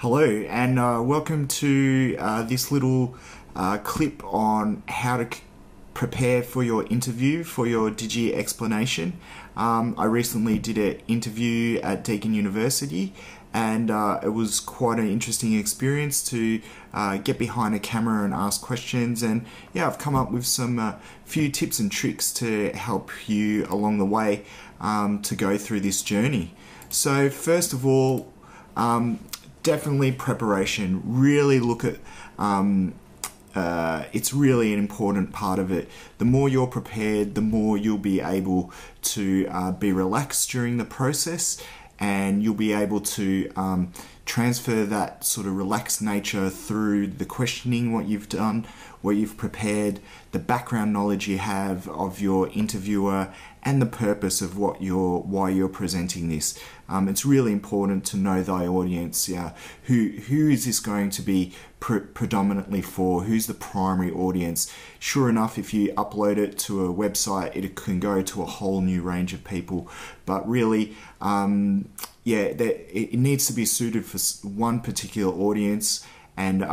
Hello, and welcome to this little clip on how to prepare for your interview for your Digiexplanation. I recently did an interview at Deakin University, and it was quite an interesting experience to get behind a camera and ask questions. And yeah, I've come up with some few tips and tricks to help you along the way to go through this journey. So first of all, definitely preparation. Really look at it's really an important part of it. The more you're prepared, the more you'll be able to be relaxed during the process, and you'll be able to transfer that sort of relaxed nature through the questioning, what you've done, what you've prepared, the background knowledge you have of your interviewer, and the purpose of why you're presenting this. It's really important to know thy audience. Who is this going to be predominantly for? Who's the primary audience? Sure enough, if you upload it to a website, it can go to a whole new range of people. But really, it needs to be suited for one particular audience, and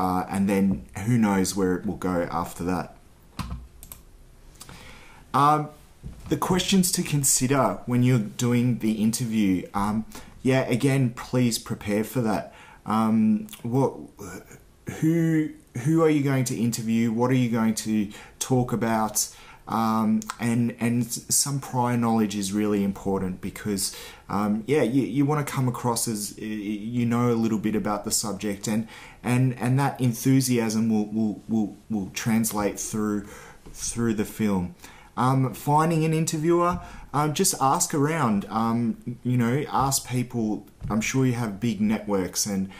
then who knows where it will go after that. The questions to consider when you're doing the interview, again, please prepare for that. Who are you going to interview? What are you going to talk about? And some prior knowledge is really important, because you want to come across as you know a little bit about the subject, and that enthusiasm will translate through the film. Finding an interviewer, just ask around, ask people. I'm sure you have big networks, and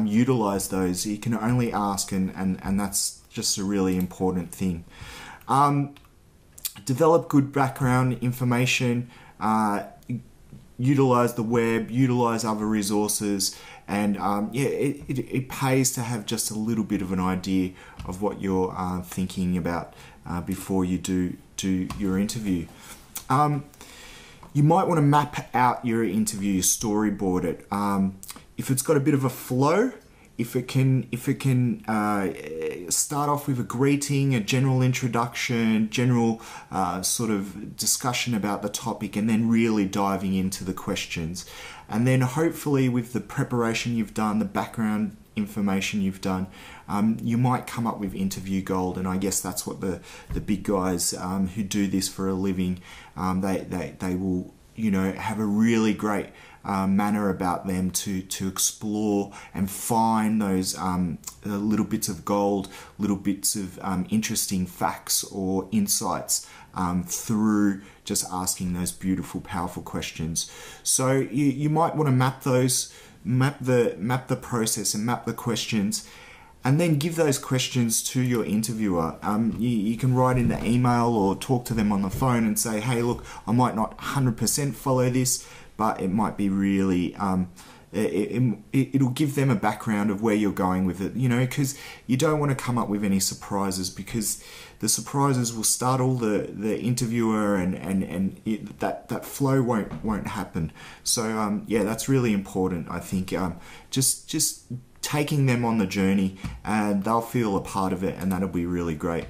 utilize those. You can only ask, and that's just a really important thing. Develop good background information, utilize the web, utilize other resources, and it pays to have just a little bit of an idea of what you're thinking about before you do your interview. You might want to map out your interview, storyboard it. If it's got a bit of a flow, if it can start off with a greeting, a general introduction, general sort of discussion about the topic, and then really diving into the questions. And then hopefully with the preparation you've done, the background information you've done, you might come up with interview gold. And I guess that's what the big guys who do this for a living, they will have a really great manner about them to explore and find those little bits of gold, little bits of interesting facts or insights through just asking those beautiful, powerful questions. So you might want to map the process and map the questions, and then give those questions to your interviewer. You can write in the email or talk to them on the phone and say, hey, look, I might not 100% follow this, but it might be really, it'll give them a background of where you're going with it, because you don't want to come up with any surprises, because the surprises will startle the interviewer, and that flow won't happen. So that's really important. I think just taking them on the journey, and they'll feel a part of it, and that'll be really great.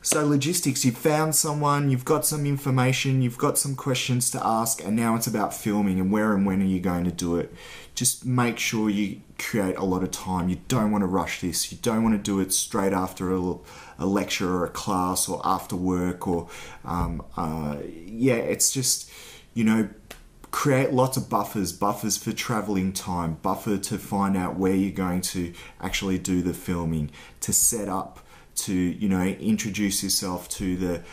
So logistics, you've found someone, you've got some information, you've got some questions to ask, and now it's about filming and where and when are you going to do it. Just make sure you create a lot of time. You don't want to rush this. You don't want to do it straight after a lecture or a class, or after work, or it's just, create lots of buffers for traveling time, buffer to find out where you're going to actually do the filming, to set up, to introduce yourself to the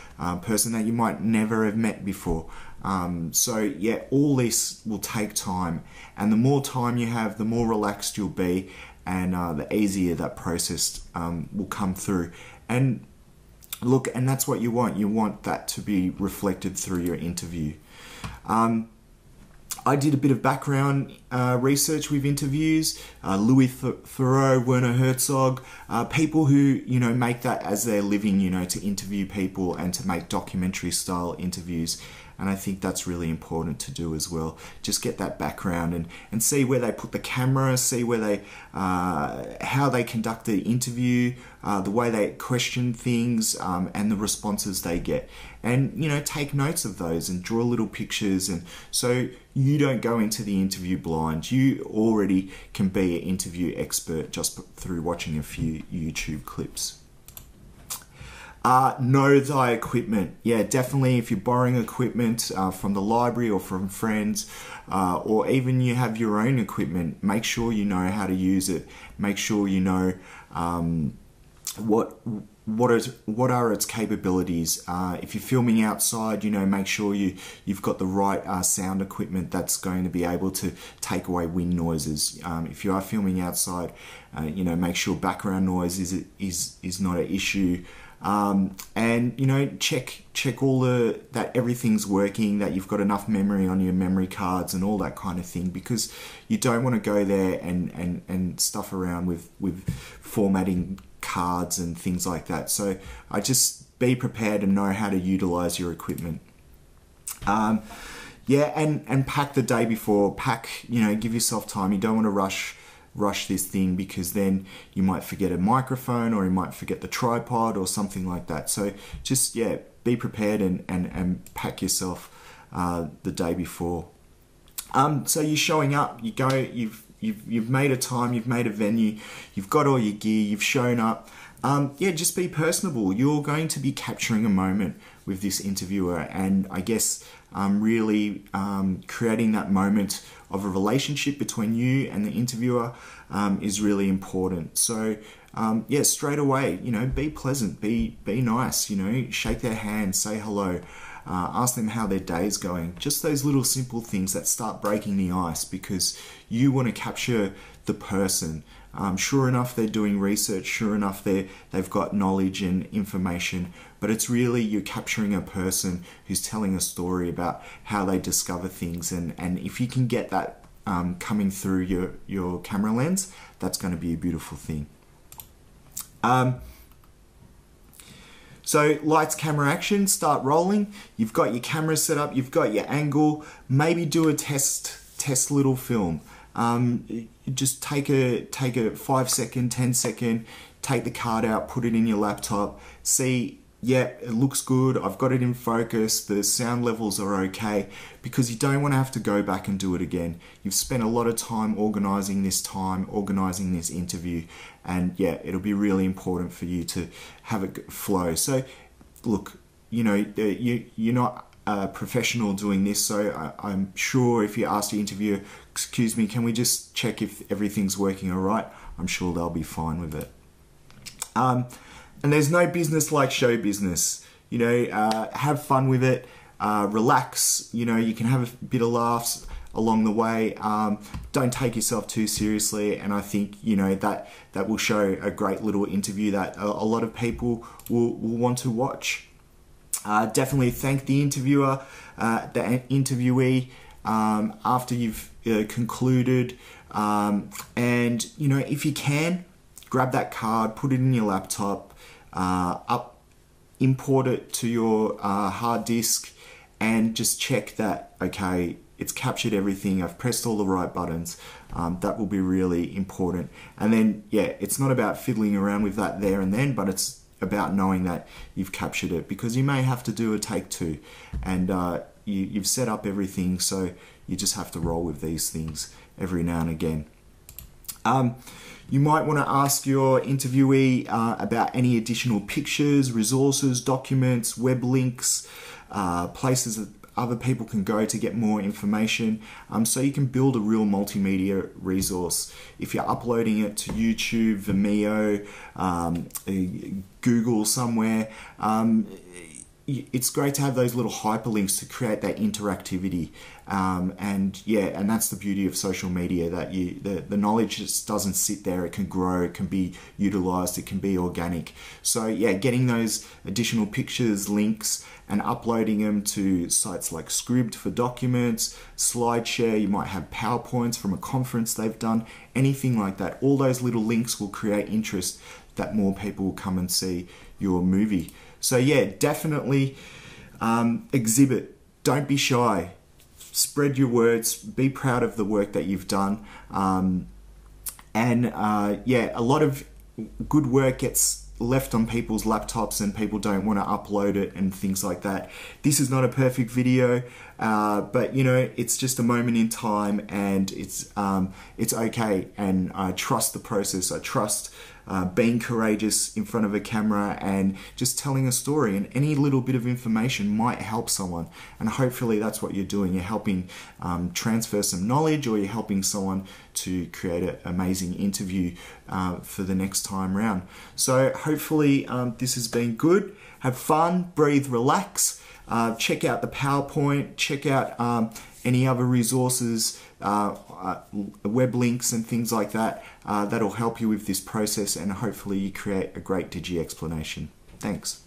person that you might never have met before. All this will take time, and the more time you have, the more relaxed you'll be, and the easier that process will come through. And look, and that's what you want that to be reflected through your interview. I did a bit of background research with interviews, Louis Theroux, Werner Herzog, people who make that as their living, to interview people and to make documentary style interviews. And I think that's really important to do as well. Just get that background and see where they put the camera, see where they, how they conduct the interview, the way they question things, and the responses they get. And, you know, take notes of those and draw little pictures. And so you don't go into the interview blind. You already can be an interview expert just through watching a few YouTube clips. Know thy equipment. Yeah, definitely if you're borrowing equipment from the library or from friends, or even you have your own equipment, make sure you know how to use it. Make sure you know what are its capabilities. If you're filming outside, you know, make sure you've got the right sound equipment that's going to be able to take away wind noises. If you are filming outside, you know, make sure background noise is not an issue. And you know, check all that everything's working, that you've got enough memory on your memory cards and all that kind of thing, because you don't want to go there and stuff around with formatting cards and things like that. So I just be prepared and know how to utilize your equipment. Yeah, and pack the day before. Pack, you know, give yourself time. You don't want to rush this thing, because then you might forget a microphone, or you might forget the tripod or something like that. So just, yeah, be prepared and pack yourself the day before. So you're showing up, you've made a time, you've made a venue, you've got all your gear, you've shown up. Yeah, just be personable. You're going to be capturing a moment with this interviewer, and I guess really creating that moment of a relationship between you and the interviewer is really important. So yeah, straight away, you know, be pleasant, be nice, you know, shake their hand, say hello, ask them how their day is going. Just those little simple things that start breaking the ice, because you want to capture the person. Sure enough, they're doing research, sure enough, they've got knowledge and information, but it's really, you're capturing a person who's telling a story about how they discover things, and if you can get that coming through your camera lens, that's going to be a beautiful thing. So lights, camera, action, start rolling. You've got your camera set up, you've got your angle, maybe do a test little film. Just take a 5-second, 10-second, take the card out, put it in your laptop, see, yeah, it looks good, I've got it in focus, the sound levels are okay, because you don't want to have to go back and do it again. You've spent a lot of time organizing this interview, and yeah, it'll be really important for you to have it flow. So look, you know, you're not a professional doing this, so I'm sure if you ask the interviewer, excuse me, can we just check if everything's working all right, I'm sure they'll be fine with it. And there's no business like show business. You know, have fun with it, relax, you know, you can have a bit of laughs along the way. Don't take yourself too seriously, and I think, you know, that will show a great little interview that a lot of people will want to watch. Definitely thank the interviewer, the interviewee, after you've concluded, and, you know, if you can, grab that card, put it in your laptop, import it to your hard disk, and just check that, okay, it's captured everything, I've pressed all the right buttons. That will be really important. And then, yeah, it's not about fiddling around with that there and then, but it's about knowing that you've captured it, because you may have to do a take 2, and you've set up everything, so you just have to roll with these things every now and again. You might want to ask your interviewee about any additional pictures, resources, documents, web links, places that other people can go to get more information, so you can build a real multimedia resource. If you're uploading it to YouTube, Vimeo, Google somewhere, it's great to have those little hyperlinks to create that interactivity, and yeah, and that's the beauty of social media, that the knowledge just doesn't sit there, it can grow, it can be utilized, it can be organic. So yeah, getting those additional pictures, links, and uploading them to sites like Scribd for documents, SlideShare, you might have PowerPoints from a conference they've done, anything like that. All those little links will create interest, that more people will come and see your movie. So yeah, definitely exhibit. don't be shy. Spread your words. Be proud of the work that you've done. Yeah, a lot of good work gets left on people's laptops and people don't want to upload it and things like that. This is not a perfect video, but you know, it's just a moment in time, and it's okay. And I trust the process. I trust being courageous in front of a camera and just telling a story, and any little bit of information might help someone, and hopefully that's what you're doing. You're helping transfer some knowledge, or you're helping someone to create an amazing interview for the next time round. So hopefully this has been good. Have fun, breathe, relax. Check out the PowerPoint, check out any other resources, web links and things like that. That'll help you with this process, and hopefully you create a great Digi explanation. Thanks.